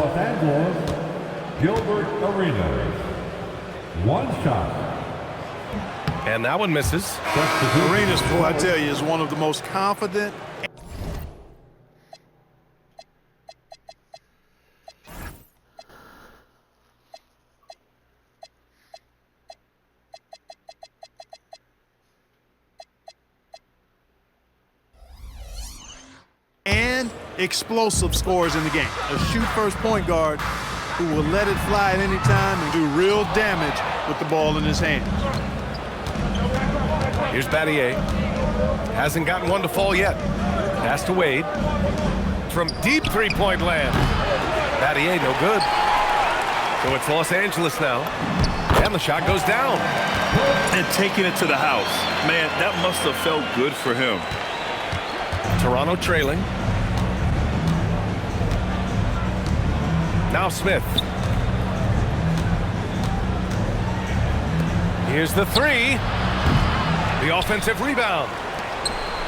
Los Angeles, Gilbert Arenas. One shot. And that one misses. Arenas, boy, I tell you, is one of the most confident. And explosive scores in the game. A shoot-first point guard who will let it fly at any time and do real damage with the ball in his hands. Here's Battier. Hasn't gotten one to fall yet. Pass to Wade. From deep three-point land. Battier, no good. So it's Los Angeles now. And the shot goes down. And taking it to the house. Man, that must have felt good for him. Toronto trailing. Now Smith. Here's the three. The offensive rebound.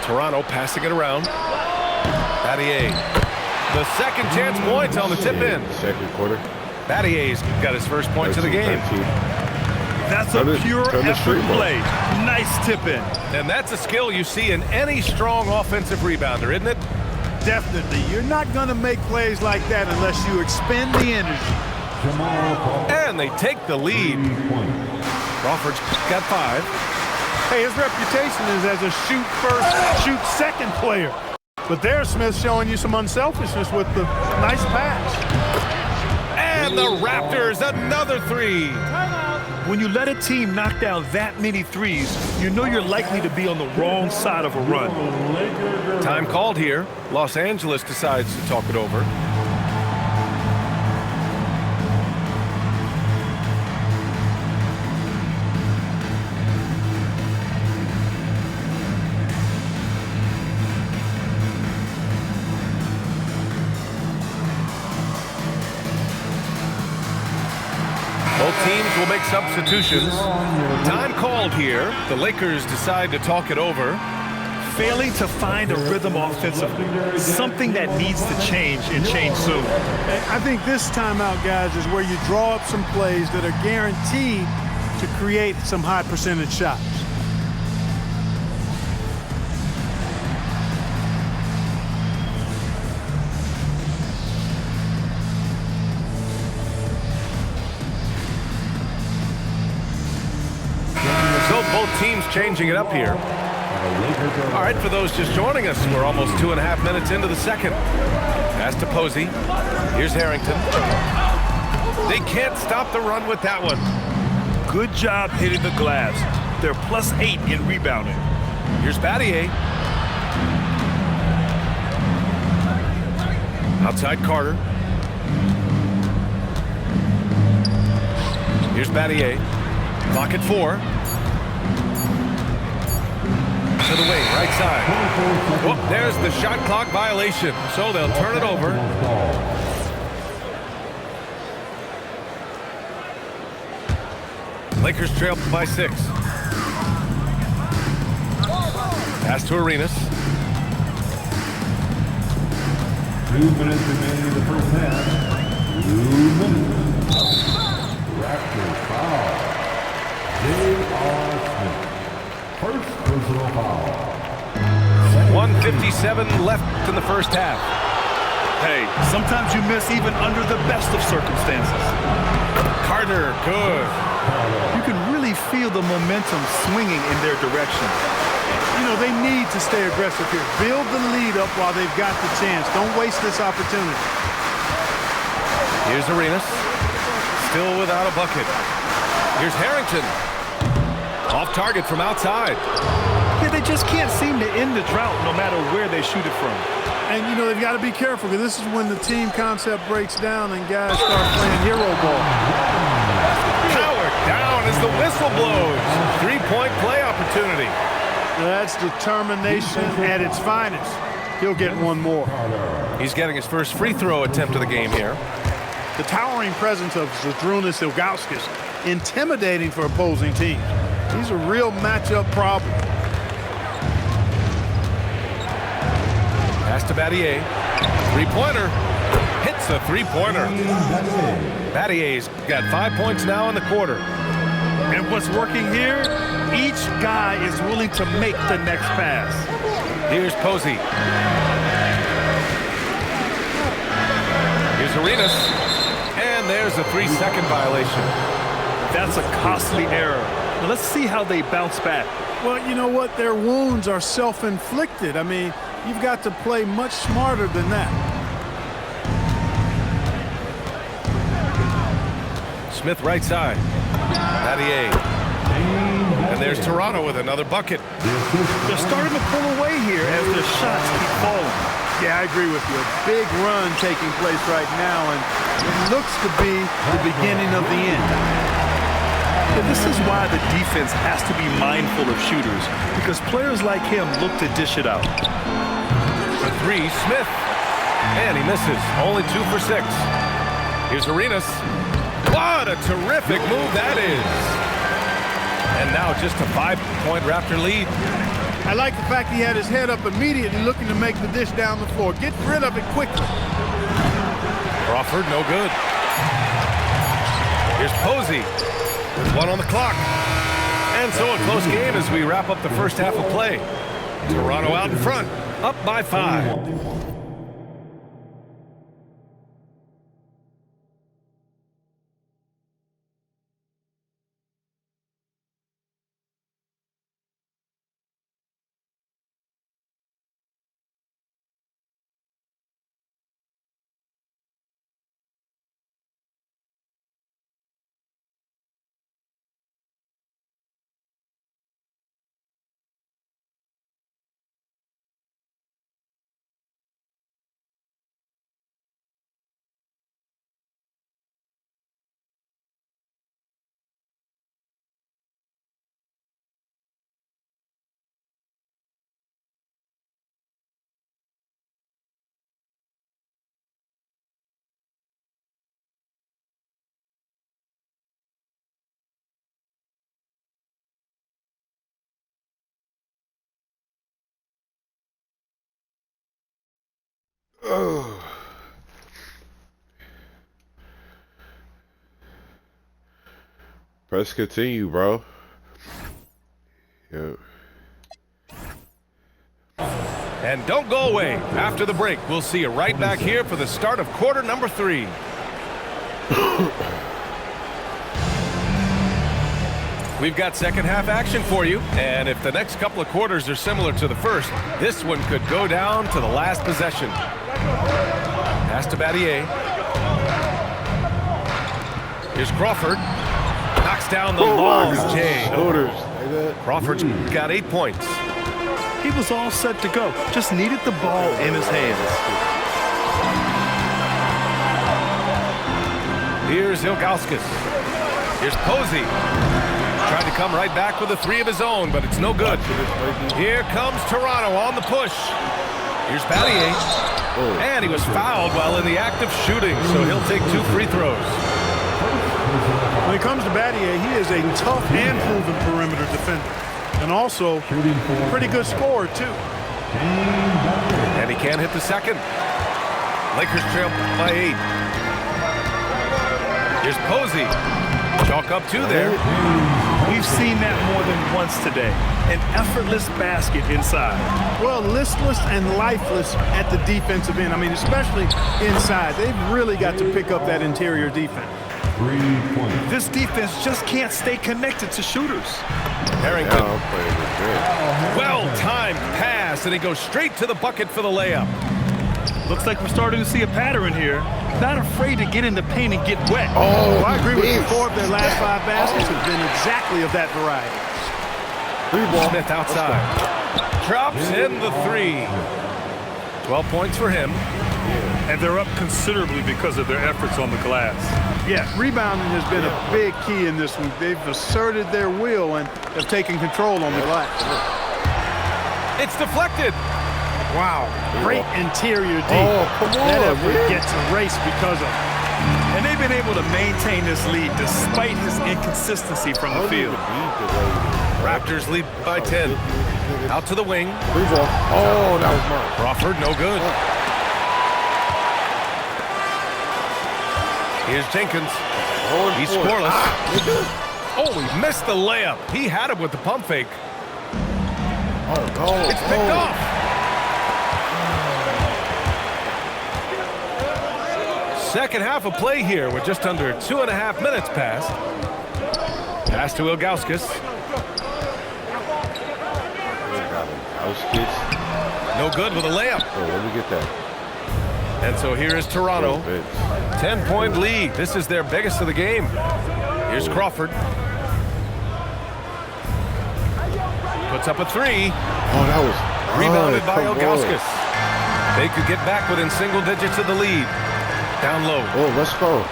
Toronto passing it around. Battier. The second chance points on the tip-in. Second quarter. Battier's got his first points of the game. That's a pure effort play. Nice tip-in. And that's a skill you see in any strong offensive rebounder, isn't it? Definitely. You're not going to make plays like that unless you expend the energy. And they take the lead. Crawford's got 5. Hey, his reputation is as a shoot-first, shoot-second player. But there's Smith showing you some unselfishness with the nice pass. And the Raptors, another 3. When you let a team knock down that many threes, you know you're likely to be on the wrong side of a run. Time called here. Los Angeles decides to talk it over. Both teams will make substitutions. Time called here. The Lakers decide to talk it over. Failing to find a rhythm offensively, something that needs to change and change soon. I think this timeout, guys, is where you draw up some plays that are guaranteed to create some high percentage shots. So both teams changing it up here. All right, for those just joining us, we're almost 2.5 minutes into the second. Pass to Posey. Here's Harrington. They can't stop the run with that one. Good job hitting the glass. They're +8 in rebounding. Here's Battier. Outside Carter. Here's Battier. Clock at 4. To the wing, right side. Oh, there's the shot clock violation. So they'll turn it over. Lakers trail by 6. Pass to Arenas. 2 minutes remaining in the first half. 2 minutes. Raptors foul. J.R. Smith. First personal foul. 1:57 left in the first half. Hey, sometimes you miss even under the best of circumstances. Carter, good. You can really feel the momentum swinging in their direction. You know, they need to stay aggressive here. Build the lead up while they've got the chance. Don't waste this opportunity. Here's Arenas. Still without a bucket. Here's Harrington. Off target from outside. Yeah, they just can't seem to end the drought no matter where they shoot it from. And, you know, they've got to be careful because this is when the team concept breaks down and guys start playing hero ball. Powered down as the whistle blows. 3-point play opportunity. That's determination at its finest. He'll get one more. He's getting his first free throw attempt of the game here. The towering presence of Zydrunas Ilgauskas, intimidating for opposing teams. He's a real matchup problem. Pass to Battier. Three-pointer. Hits a three-pointer. Battier's got 5 points now in the quarter. And what's working here, each guy is willing to make the next pass. Here's Posey. Here's Arenas. And there's a 3-second violation. That's a costly error. Now let's see how they bounce back. Well, you know what? Their wounds are self-inflicted. I mean, you've got to play much smarter than that. Smith right side. Battier. And there's Toronto with another bucket. They're starting to pull away here as their shots keep falling. Yeah, I agree with you. A big run taking place right now, and it looks to be the beginning of the end. But this is why the defense has to be mindful of shooters, because players like him look to dish it out. For three, Smith. And he misses. Only 2 for 6. Here's Arenas. What a terrific move that is. And now just a 5-point Raptor lead. I like the fact he had his head up immediately looking to make the dish down the floor. Get rid of it quickly. Crawford, no good. Here's Posey. There's 1 on the clock. And so a close game as we wrap up the first half of play. Toronto out in front, up by 5. Oh. Press continue, bro. Yep. And don't go away. After the break, we'll see you right back here for the start of quarter number 3. We've got second half action for you, and if the next couple of quarters are similar to the first, this one could go down to the last possession. Pass to Battier. Here's Crawford. Knocks down the long J. Crawford's got 8 points. He was all set to go, just needed the ball in his hands. Here's Ilgauskas. Here's Posey. Tried to come right back with a 3 of his own, but it's no good. Here comes Toronto on the push. Here's Battier. And he was fouled while in the act of shooting, so he'll take 2 free throws. When it comes to Battier, he is a tough and proven perimeter defender. And also a pretty good scorer, too. And he can't hit the second. Lakers trail by 8. Here's Posey. Chalk up 2 there. We've seen that more than once today. An effortless basket inside. Well, listless and lifeless at the defensive end. I mean, especially inside. They've really got to pick up that interior defense. 3 points. This defense just can't stay connected to shooters. Harrington. Well-timed pass, and he goes straight to the bucket for the layup. Looks like we're starting to see a pattern here. Not afraid to get in the paint and get wet. Oh, I agree with you. 4 of their last 5 baskets have been exactly of that variety. Smith outside. Drops in the 3. 12 points for him. And they're up considerably because of their efforts on the glass. Yeah, rebounding has been a big key in this one. They've asserted their will and have taken control on the glass. It's deflected. Wow, great interior D. That effort gets erased because of it. And they've been able to maintain this lead despite his inconsistency from the field. Raptors lead by 10. Out to the wing. Oh, that was mine. Crawford, no good. Here's Jenkins. He's scoreless. Oh, he missed the layup. He had him with the pump fake. Oh, no. It's picked off. Second half of play here. We're just under 2.5 minutes past. Pass to Ilgauskas. No good with a layup. Oh, let me get that. And so here is Toronto. 10-point lead. This is their biggest of the game. Here's Crawford. Puts up a three. Oh, that was Rebounded by come on. Ilgauskas. They could get back within single digits of the lead. Down low. Oh, let's go.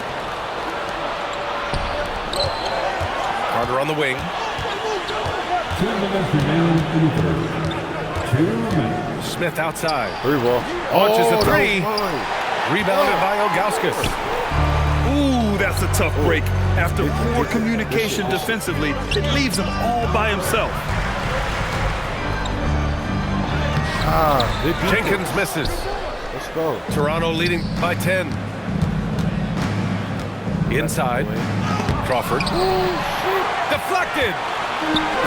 Carter on the wing. 2 minutes remaining in the third. 2 minutes. Smith outside. Three ball. Launches a that three. was mine. Rebounded by Ilgauskas. Ooh, that's a tough break. After poor communication defensively, it leaves him all by himself. Good defense. Jenkins misses. Let's go. Toronto leading by 10. Inside. Crawford. Deflected.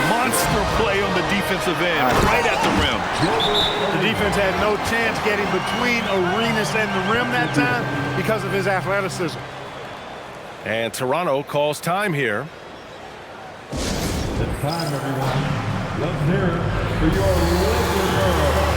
Monster play on the defensive end, right at the rim. The defense had no chance getting between Arenas and the rim that time because of his athleticism. And Toronto calls time here. It's time, everyone. Let's hear it for your Laker girls.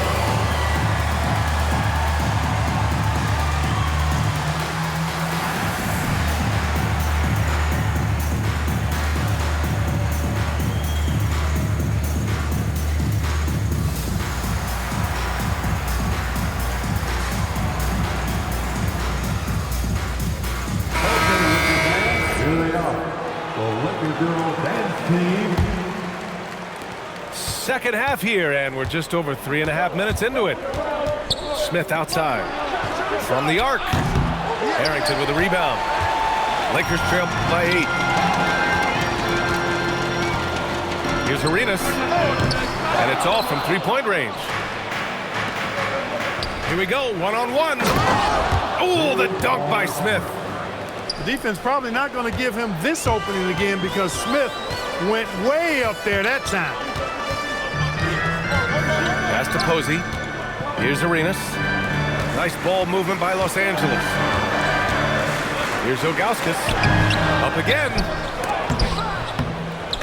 Here they are, the Laker girls dance team. Second half here, and we're just over 3.5 minutes into it. Smith outside. From the arc. Harrington with a rebound. Lakers trail by 8. Here's Arenas. And it's all from three-point range. Here we go, one-on-one. Oh, the dunk by Smith. The defense probably not going to give him this opening again because Smith went way up there that time. Pass to Posey. Here's Arenas. Nice ball movement by Los Angeles. Here's Ilgauskas. Up again.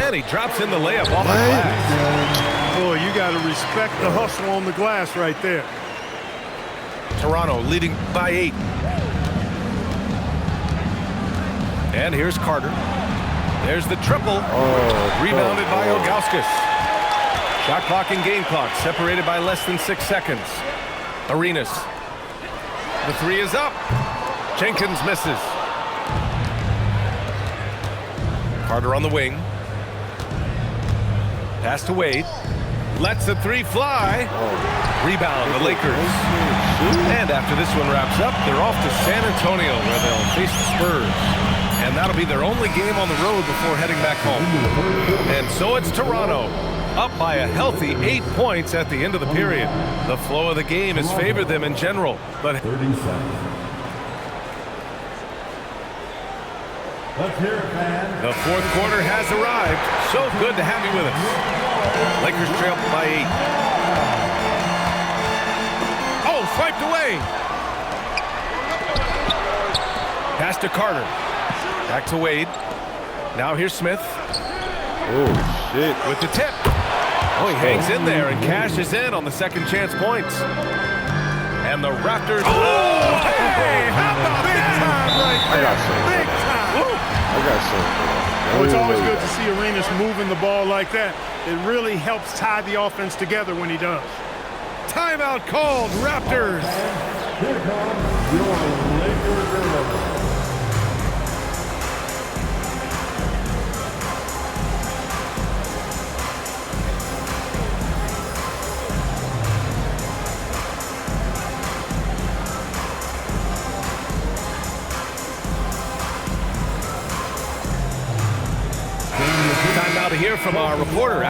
And he drops in the layup off the glass. Boy, you got to respect the hustle on the glass right there. Toronto leading by 8. And here's Carter. There's the triple. Rebounded by Ilgauskas. Shot clock and game clock separated by less than 6 seconds. Arenas. The three is up. Jenkins misses. Carter on the wing. Pass to Wade. Lets the three fly. Rebound, the Lakers. And after this one wraps up, they're off to San Antonio where they'll face the Spurs. And that'll be their only game on the road before heading back home. And so it's Toronto, up by a healthy 8 points at the end of the period. The flow of the game has favored them in general, but 30 seconds. Let's hear it, fans. the fourth quarter has arrived. So good to have you with us. Lakers trail by 8. Oh, swiped away. Pass to Carter. Back to Wade. Now here's Smith Oh, shit. with the tip. Oh, he hangs in there and cashes in on the second chance points. And the Raptors. Oh, hey! How about big time right I there? got some. Big time. I got some. Well, it's always good to see Arenas moving the ball like that. It really helps tie the offense together when he does. Timeout called, Raptors. Here comes your Laker girls. Time now to hear from our reporter,